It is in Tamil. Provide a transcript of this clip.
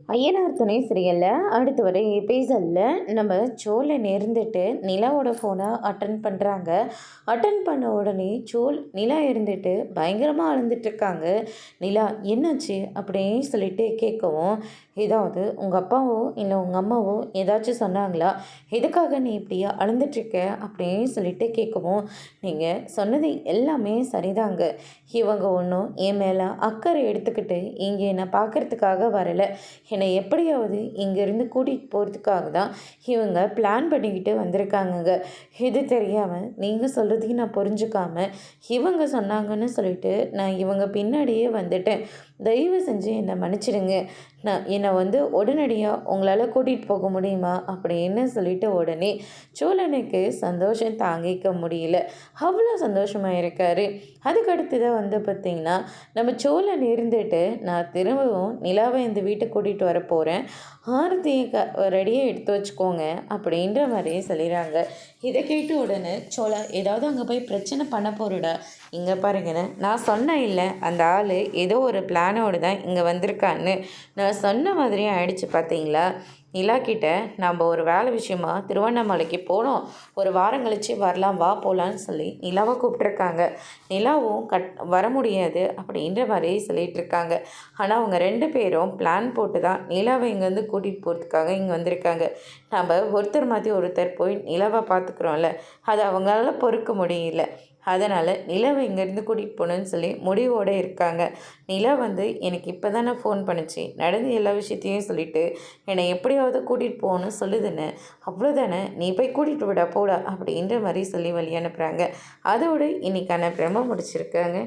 ஐயனார் துணை சீரியலில் அடுத்து வர எபிசோடில் நம்ம சோலை இருந்துட்டு நிலாவோட ஃபோனை அட்டன் பண்ணுறாங்க. அட்டன் பண்ண உடனே நிலா இருந்துட்டு பயங்கரமாக அழுந்துட்டுருக்காங்க. நிலா என்னாச்சு அப்படின்னு சொல்லிட்டு கேட்கவும், ஏதாவது உங்கள் அப்பாவோ இல்லை உங்கள் அம்மாவோ ஏதாச்சும் சொன்னாங்களா, எதுக்காக நீ இப்படியா அழுந்துட்டுருக்க அப்படின்னு சொல்லிட்டு கேட்கவும், நீங்கள் சொன்னது எல்லாமே சரிதாங்க. இவங்க ஒன்றும் என் மேலே அக்கறை எடுத்துக்கிட்டு இங்கே என்னை பார்க்குறதுக்காக வரலை. என்னை எப்படியாவது இங்கேருந்து கூட்டிகிட்டு போகிறதுக்காக தான் இவங்க பிளான் பண்ணிக்கிட்டு வந்திருக்காங்கங்க. இது தெரியாமல் நீங்கள் சொல்கிறதையும் நான் புரிஞ்சுக்காம இவங்க சொன்னாங்கன்னு சொல்லிட்டு நான் இவங்க பின்னாடியே வந்துட்டேன். தயவு செஞ்சு என்னை மன்னிச்சிடுங்க. என்னை உடனடியாக உங்களால் கூட்டிகிட்டு போக முடியுமா அப்படின்னு சொல்லிட்டு உடனே சோழனுக்கு சந்தோஷம் தாங்கிக்க முடியல. அவ்வளோ சந்தோஷமாக இருக்கார். அதுக்கடுத்து தான் பார்த்திங்கன்னா நம்ம சோழன் இருந்துட்டு நான் திரும்பவும் நிலாவை இந்த வீட்டுக்கு கூட்டிகிட்டு வர போகிறேன், ஆரத்தியை ரெடியாக எடுத்து வச்சுக்கோங்க அப்படின்ற மாதிரியே சொல்லிடுறாங்க. இதை கேட்டு உடனே சோழா ஏதாவது அங்கே போய் பிரச்சனை பண்ண போகிறடா, இங்கே பாருங்கன்னு நான் சொன்னேன் இல்லை, அந்த ஆள் ஏதோ ஒரு பிளானோடு தான் இங்கே வந்திருக்கான்னு. நான் சொன்ன மாதிரியே ஆயிடுச்சு பார்த்தீங்களா. நிலா கிட்ட நம்ம ஒரு வேலை விஷயமா திருவண்ணாமலைக்கு போனோம், ஒரு வாரம் கழித்து வரலாம் வா போகலான்னு சொல்லி நிலாவை கூப்பிட்ருக்காங்க. நிலாவும் வர முடியாது அப்படின்ற மாதிரி சொல்லிகிட்ருக்காங்க. ஆனால் அவங்க 2 பேரும் பிளான் போட்டு தான் நிலாவை இங்கேருந்து கூட்டிகிட்டு போகிறதுக்காக இங்கே வந்திருக்காங்க. நம்ம ஒருத்தர் மாதிரி ஒருத்தர் போய் நிலாவை பார்த்துக்குறோம்ல, அது அவங்களால பொறுக்க முடியல. அதனால் நிலாவை இங்கேருந்து கூட்டிகிட்டு போகணுன்னு சொல்லி முடிவோடு இருக்காங்க. நிலா எனக்கு இப்போ தானே ஃபோன் பண்ணிச்சு, நடந்த எல்லா விஷயத்தையும் சொல்லிவிட்டு என்னை எப்படியாவது கூட்டிகிட்டு போகணும்னு சொல்லுதுன்னு, அவ்வளோதானே, நீ போய் கூட்டிகிட்டு விட போடா அப்படின்ற மாதிரி சொல்லி வழி அனுப்புகிறாங்க. அதோடு இன்றைக்கான பிரம முடிச்சிருக்காங்க.